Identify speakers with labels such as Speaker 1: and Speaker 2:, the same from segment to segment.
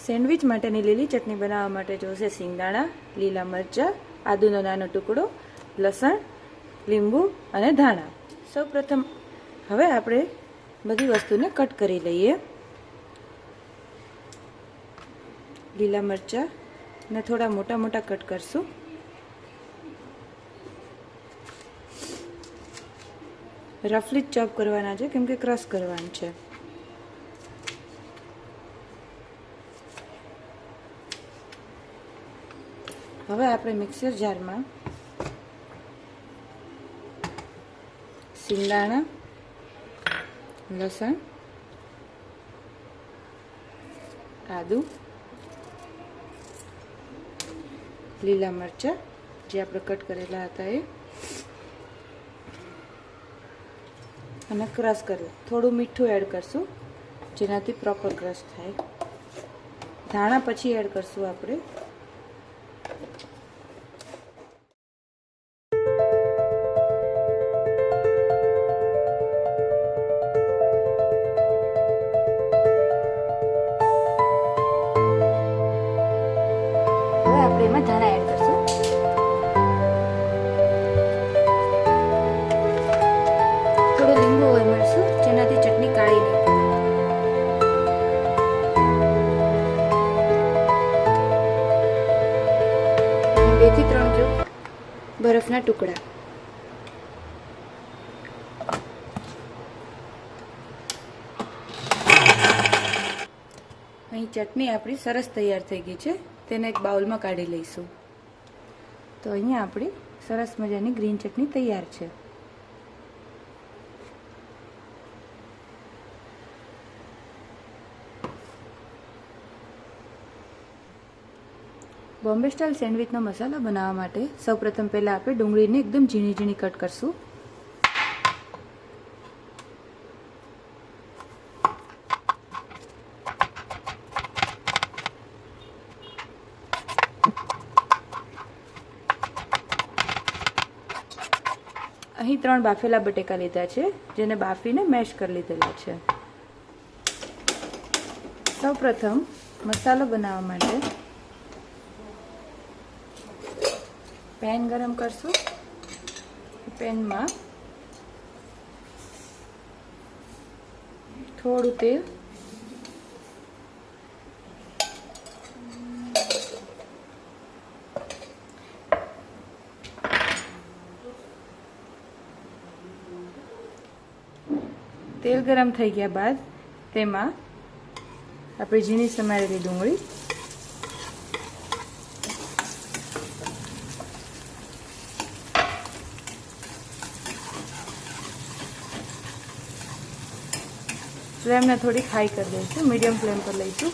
Speaker 1: Sandwich માટેની લીલી ચટણી બનાવવા માટે જોશે સિંગદાણા, લીલા મરચાં, આદુનો નાનો ટુકડો, લસણ, લીંબુ અને ધાણા. સૌપ્રથમ હવે આપણે બધી વસ્તુને કટ કરી લઈએ. લીલા મરચાં ને થોડા મોટા મોટા કટ કરશું. રફલી ચોપ કરવાના છે કેમ કે ક્રશ કરવાનું છે. હવે આપણે મિક્સર જારમાં સિંગદાણા, લસણ, આદુ, લીલા મરચાં જે આપણે કટ કરેલા હતા એ અને ક્રશ કરી થોડું મીઠું એડ કરશું જેનાથી પ્રોપર ક્રશ થાય. ધાણા પછી એડ કરશું આપણે. એમાં ધાણા એડ કરશું. થોડો લીંબુ ઉમેરશું જેનાથી ચટણી કાળી નહીં પડે. 2 થી 3 ક્યુબ બરફના ટુકડા. અહીં ચટણી આપણી સરસ તૈયાર થઈ ગઈ છે. તેને એક બાઉલમાં કાઢી લઈશું. તો અહીંયા આપણી સરસ મજાની ગ્રીન ચટણી તૈયાર છે. બોમ્બે સ્ટાઇલ સેન્ડવિચનો મસાલો બનાવવા માટે સૌપ્રથમ પહેલાં આપણે ડુંગળીને એકદમ ઝીણી ઝીણી કટ કરશું. અહીં 3 બાફેલા બટેકા લીધા છે જેને બાફીને મેશ કરી લીધેલા છે. સૌપ્રથમ મસાલો બનાવવા માટે પેન ગરમ કરશું. પેનમાં થોડું તેલ, તેલ ગરમ થઈ ગયા બાદ તેમાં આપણે ઝીણી સમારેલી ડુંગળી, ફ્લેમને થોડી હાઈ કરી દઈશું, મીડિયમ ફ્લેમ પર લઈશું.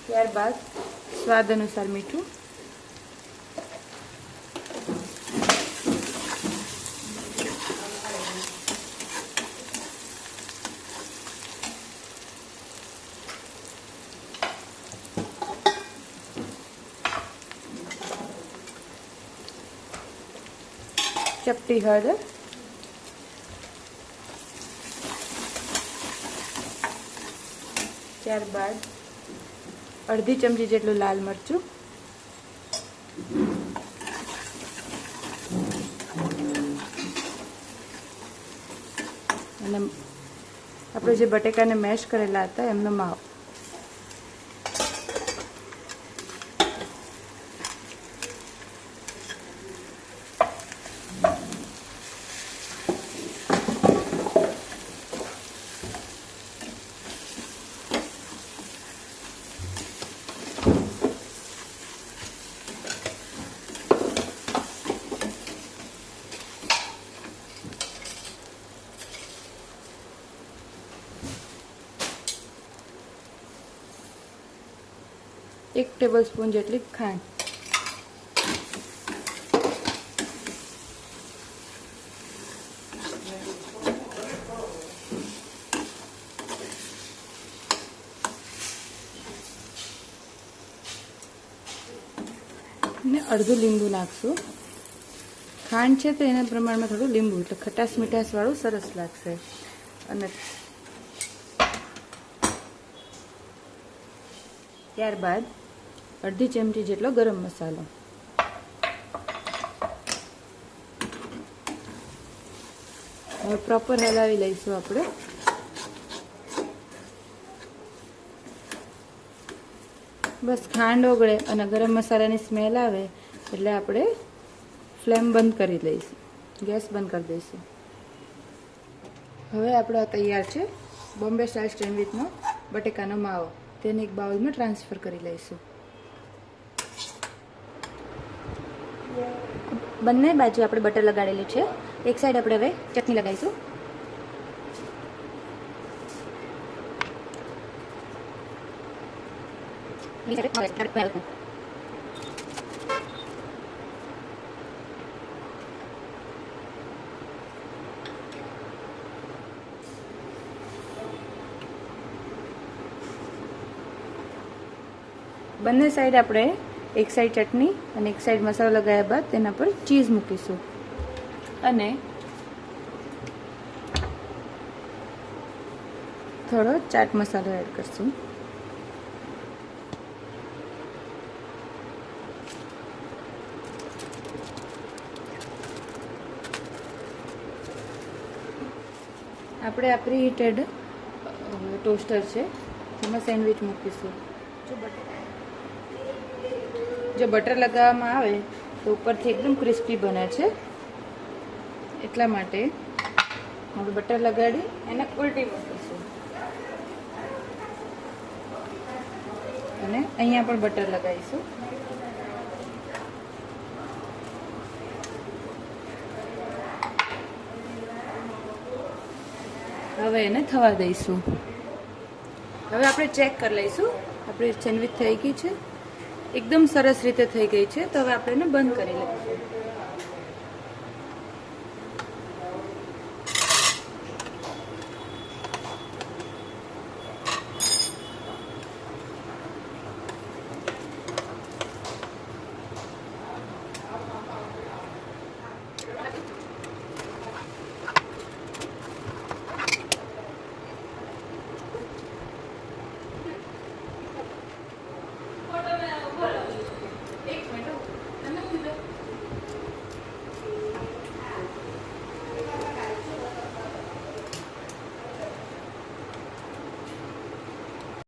Speaker 1: ત્યારબાદ સ્વાદ અનુસાર મીઠું, ચપટી હળદર, ત્યારબાદ અડધી ચમચી જેટલું લાલ મરચું, અને આપણે જે બટેકાને મેશ કરેલા હતા એમનો માવો. એક ટેબલસ્પૂન જેટલી ખાંડ, ને અડધું લીંબુ નાખશું. ખાંડ છે તો એના પ્રમાણમાં થોડું લીંબુ, એટલે ખટાશ મીઠાશવાળું સરસ લાગશે. અને ત્યારબાદ અડધી ચમચી જેટલો ગરમ મસાલો. હવે પ્રોપર હલાવી લઈશું આપણે. બસ ખાંડ ઓગળે અને ગરમ મસાલાની સ્મેલ આવે એટલે આપણે ફ્લેમ બંધ કરી દઈશું, ગેસ બંધ કરી દઈશું. હવે આપણો તૈયાર છે બોમ્બે સ્ટાઇલ સેન્ડવિચનો બટેકાનો માવો. તેને એક બાઉલમાં ટ્રાન્સફર કરી લઈશું. બંને બાજુ આપણે બટર લગાડેલું છે. એક સાઈડ આપણે હવે ચટણી લગાવીશું. બંને સાઈડ આપણે એક સાઈડ ચટણી અને એક સાઈડ મસાલો લગાવ્યા બાદ તેના પર ચીઝ મૂકીશું અને થોડો ચાટ મસાલો એડ કરશું. આપણે આ પ્રીહીટેડ ટોસ્ટર છે તેમાં સેન્ડવિચ મૂકીશું. જો બટર લગાવવામાં આવે તો ઉપરથી એકદમ ક્રિસ્પી બને છે, એટલા માટે હવે બટર લગાડી એને ઉલટી મૂકીશું. અને અહીંયા પણ બટર લગાવીશું. હવે એને થવા દઈશું. હવે આપણે ચેક કરી લઈશું. આપણી સેન્ડવિચ થઈ ગઈ છે, એકદમ સરસ રીતે થઈ ગઈ છે. તો હવે આપણે એને બંધ કરી લઈશું.